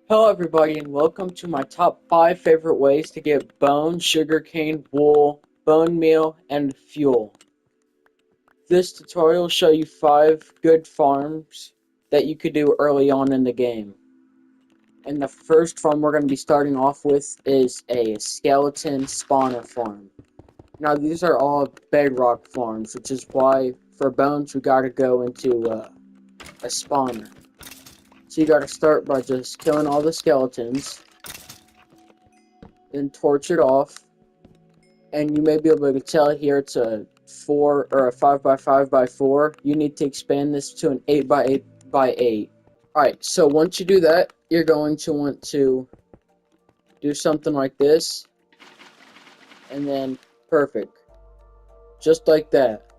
Hello everybody and welcome to my top 5 favorite ways to get bone, sugarcane, wool, bone meal, and fuel. This tutorial will show you 5 good farms that you could do early on in the game. And the first farm we're going to be starting off with is a skeleton spawner farm. Now these are all bedrock farms, which is why for bones we gotta go into a spawner. So you gotta start by just killing all the skeletons, then torch it off, and you may be able to tell here it's a 4 or a 5 by 5 by 4. You need to expand this to an 8 by 8 by 8. Alright, so once you do that, you're going to want to do something like this, and then perfect. Just like that.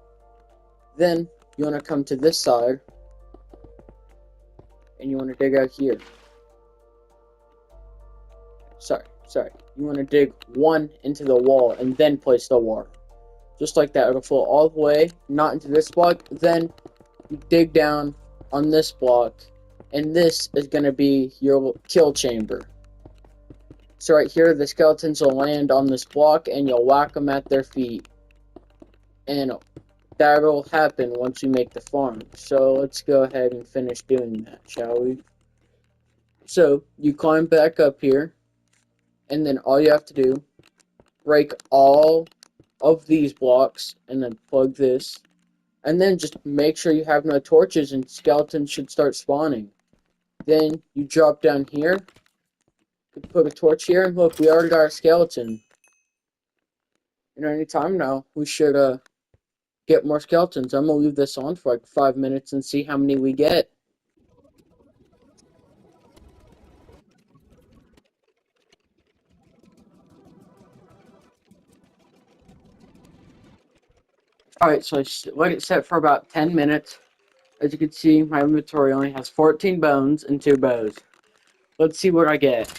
Then you want to come to this side, and you want to dig out here. Sorry. You want to dig one into the wall, and then place the water. Just like that, it'll flow all the way, not into this block, then you dig down on this block, and this is going to be your kill chamber. So right here, the skeletons will land on this block, and you'll whack them at their feet. And that'll happen once you make the farm. So let's go ahead and finish doing that, shall we? So you climb back up here, and then all you have to do, break all of these blocks, and then plug this. And then just make sure you have no torches and skeletons should start spawning. Then you drop down here, put a torch here, and look, we already got a skeleton. And any time now, we should get more skeletons. I'm gonna leave this on for like 5 minutes and see how many we get. Alright, so I let it set for about 10 minutes. As you can see, my inventory only has 14 bones and 2 bows. Let's see what I get.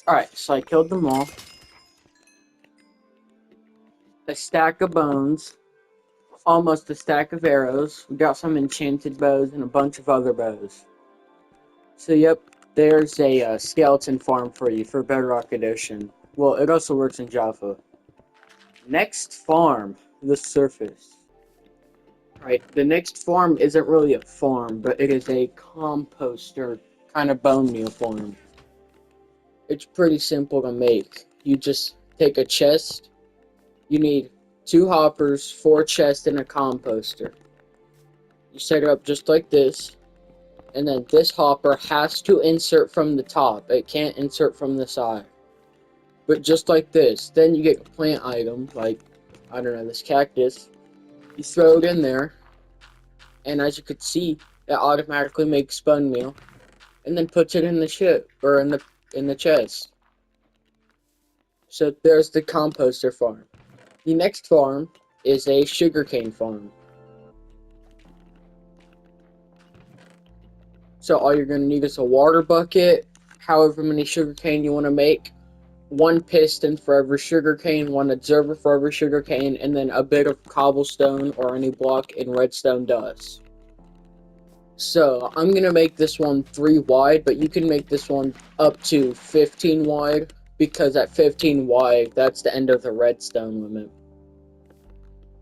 Alright, so I killed them all. A stack of bones. Almost a stack of arrows. We got some enchanted bows and a bunch of other bows. So yep, there's a skeleton farm for you for Bedrock Edition. Well, it also works in Java. Next farm, the surface. Right, the next farm isn't really a farm, but it is a composter kind of bone meal farm. It's pretty simple to make. You just take a chest. You need 2 hoppers, 4 chests, and a composter. You set it up just like this. And then this hopper has to insert from the top. It can't insert from the side. But just like this. Then you get a plant item, like, I don't know, this cactus. You throw it in there. And as you could see, it automatically makes bone meal. And then puts it in the ship, or in the chest. So there's the composter farm. The next farm is a sugarcane farm. So all you're going to need is a water bucket, however many sugarcane you want to make, 1 piston for every sugarcane, 1 observer for every sugarcane, and then a bit of cobblestone or any block in redstone dust. So I'm going to make this one 3 wide, but you can make this one up to 15 wide, because at 15 wide, that's the end of the redstone limit.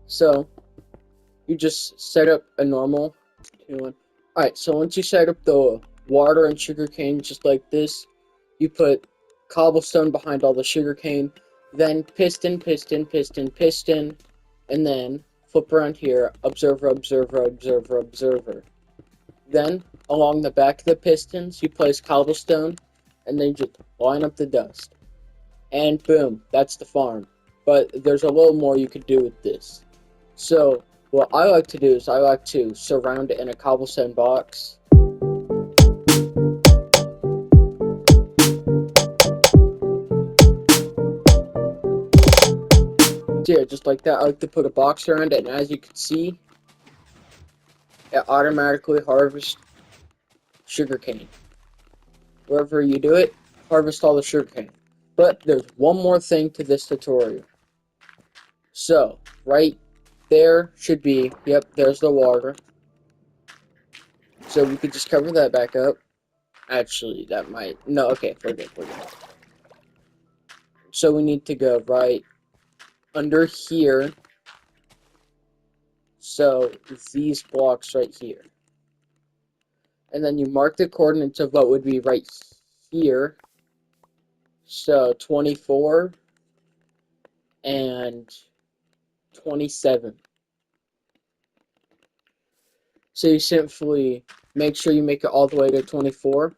So you just set up a normal 2-1. Alright, so once you set up the water and sugarcane just like this, you put cobblestone behind all the sugarcane, then piston, piston, piston, piston, and then flip around here, observer, observer, observer, observer. Then, along the back of the pistons, you place cobblestone, and then you just line up the dust. And boom, that's the farm. But there's a little more you could do with this. So, what I like to do is I like to surround it in a cobblestone box. So yeah, just like that, I like to put a box around it, and as you can see, it automatically harvests sugarcane. Wherever you do it, harvest all the sugarcane. But there's one more thing to this tutorial. So, right there should be, yep, there's the water. So we could just cover that back up. Actually, that might, no, okay, we're good. So we need to go right under here. So these blocks right here. And then you mark the coordinates of what would be right here. So 24 and 27. So you simply make sure you make it all the way to 24.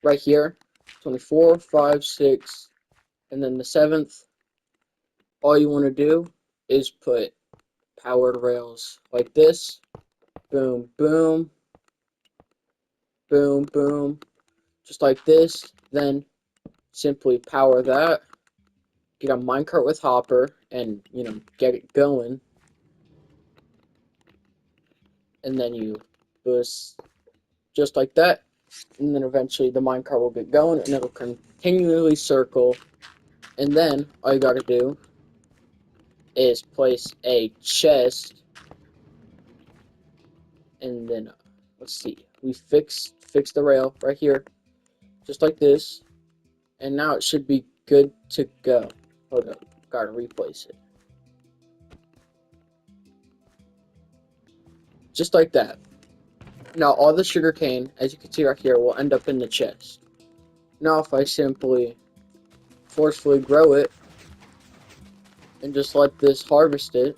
Right here. 24, 5, 6, and then the 7th. All you want to do is put powered rails like this. Boom, boom, boom, boom. Just like this. Then simply power that. Get a minecart with hopper and, get it going. And then you boost just like that. And then eventually the minecart will get going and it'll continually circle. And then all you gotta do is place a chest. And then, let's see. We fix the rail right here. Just like this. And now it should be good to go. Hold up. Gotta replace it. Just like that. Now all the sugarcane, as you can see right here, will end up in the chest. Now if I simply forcefully grow it and just let this harvest it,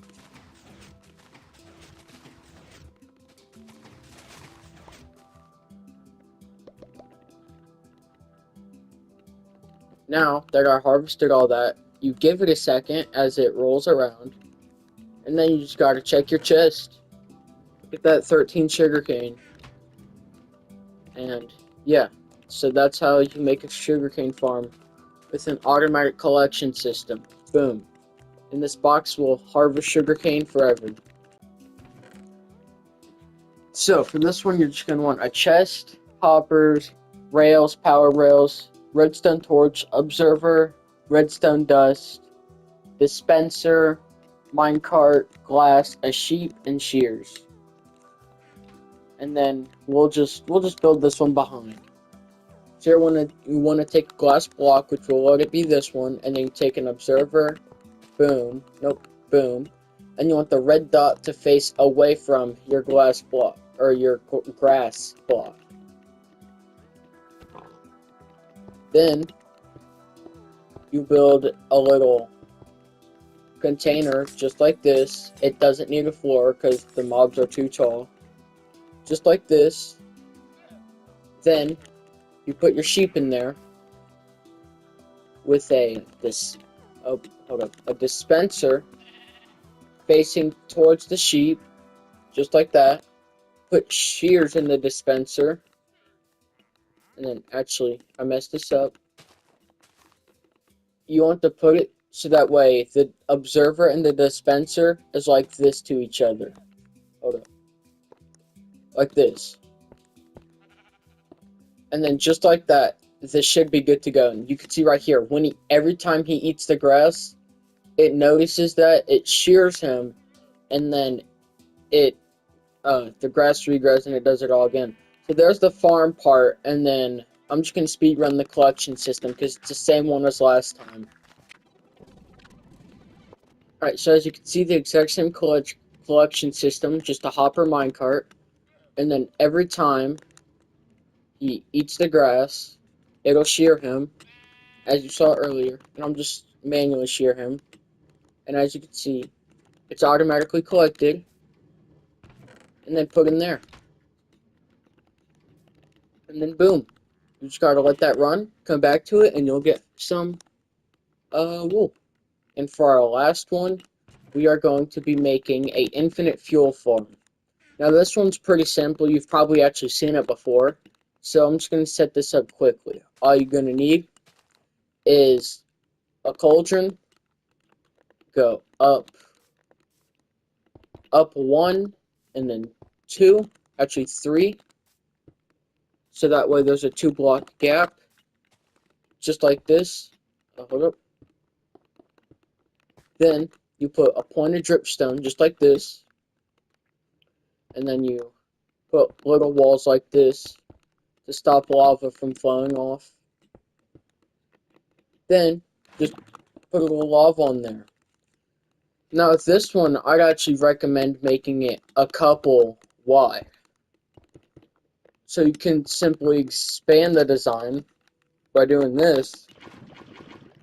now that I harvested all that, you give it a second as it rolls around, and then you just gotta check your chest. Get that 13 sugarcane. And yeah, so that's how you make a sugarcane farm with an automatic collection system. Boom. And this box will harvest sugarcane forever. So for this one, you're just going to want a chest, hoppers, rails, power rails, redstone torch, observer, redstone dust, dispenser, minecart, glass, a sheep, and shears. And then we'll just build this one behind. So you wanna take a glass block, which will let it be this one, and then you take an observer, boom, nope, boom, and you want the red dot to face away from your glass block or your grass block. Then you build a little container just like this. It doesn't need a floor because the mobs are too tall. Just like this. Then you put your sheep in there with a dispenser facing towards the sheep, just like that. Put shears in the dispenser, and then actually I messed this up. You want to put it so that way the observer and the dispenser is like this to each other. Hold up. Like this. And then just like that, this should be good to go. And you can see right here, every time he eats the grass, it notices that, it shears him, and then the grass regrows and it does it all again. So there's the farm part, and then I'm just gonna speed run the collection system because it's the same one as last time. Alright, so as you can see, the exact same collection system, just a hopper minecart, and then every time he eats the grass, it'll shear him, as you saw earlier, and I'm just manually shear him. And as you can see, it's automatically collected, and then put in there. And then boom. You just gotta let that run, come back to it, and you'll get some wool. And for our last one, we are going to be making a infinite fuel farm. Now this one's pretty simple. You've probably actually seen it before. So I'm just going to set this up quickly. All you're going to need is a cauldron. Go up 1, and then 2, actually 3. So that way there's a 2-block gap. Just like this. Hold up. Then you put a pointed dripstone just like this, and then you put little walls like this to stop lava from flowing off. Then just put a little lava on there. Now with this one, I'd actually recommend making it a couple wide. So you can simply expand the design by doing this,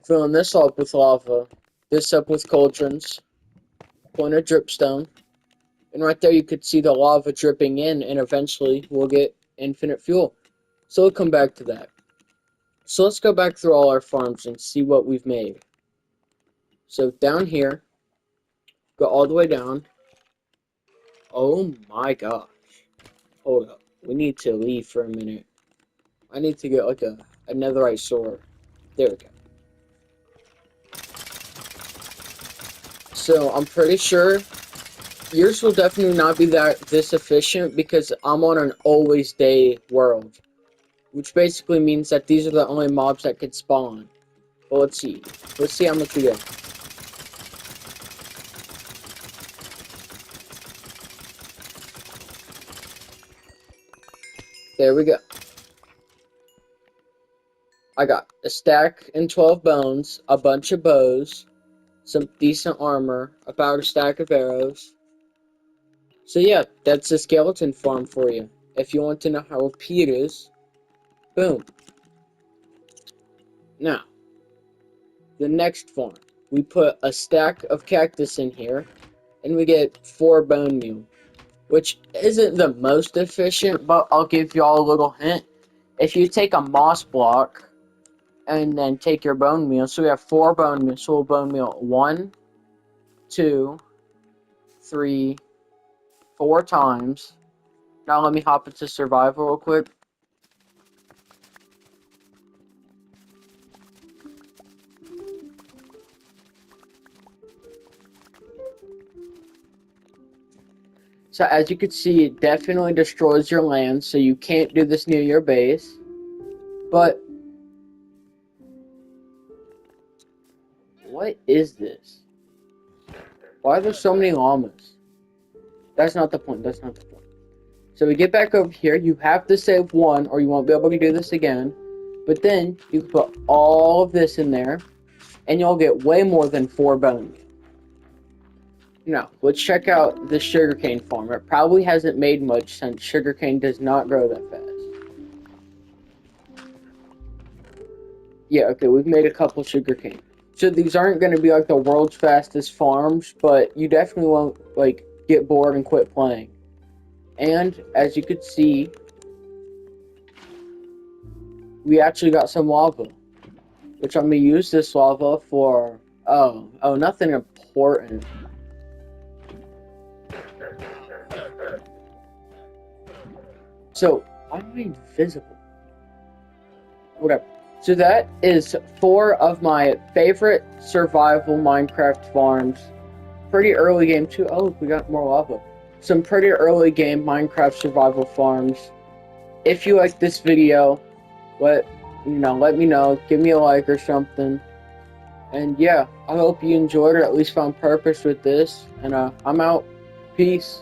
filling this up with lava, this up with cauldrons, pointed dripstone, and right there you could see the lava dripping in, and eventually we'll get infinite fuel. So we'll come back to that. So let's go back through all our farms and see what we've made. So down here, go all the way down. Oh my gosh. Hold up. We need to leave for a minute. I need to get like a netherite sword. There we go. So I'm pretty sure yours will definitely not be this efficient because I'm on an always day world, which basically means that these are the only mobs that could spawn. But let's see. Let's see how much we get. There we go. I got a stack and 12 bones, a bunch of bows, some decent armor, about a stack of arrows. So yeah, that's a skeleton farm for you. If you want to know how OP it is, boom. Now, the next farm. We put a stack of cactus in here, and we get 4 bone meal, which isn't the most efficient, but I'll give y'all a little hint. If you take a moss block, and then take your bone meal, so we have 4 bone meal, so we'll bone meal 1, 2, 3, 4 times. Now let me hop into survival real quick. So as you can see, it definitely destroys your land, so you can't do this near your base. But what is this? Why are there so many llamas? That's not the point. That's not the point. So we get back over here. You have to save 1 or you won't be able to do this again. But then you can put all of this in there and you'll get way more than 4 bone meal. Now, let's check out the sugarcane farm. It probably hasn't made much since sugarcane does not grow that fast. Yeah, okay, we've made a couple sugarcane. So these aren't going to be like the world's fastest farms, but you definitely won't like get bored and quit playing. And as you could see, we actually got some lava, which I'm going to use this lava for, nothing important. So, why am I invisible? Whatever. So that is 4 of my favorite survival Minecraft farms. Pretty early game too. Oh, we got more lava. Some pretty early game Minecraft survival farms. If you like this video, let me know. Give me a like or something. And yeah, I hope you enjoyed or at least found purpose with this. And I'm out. Peace.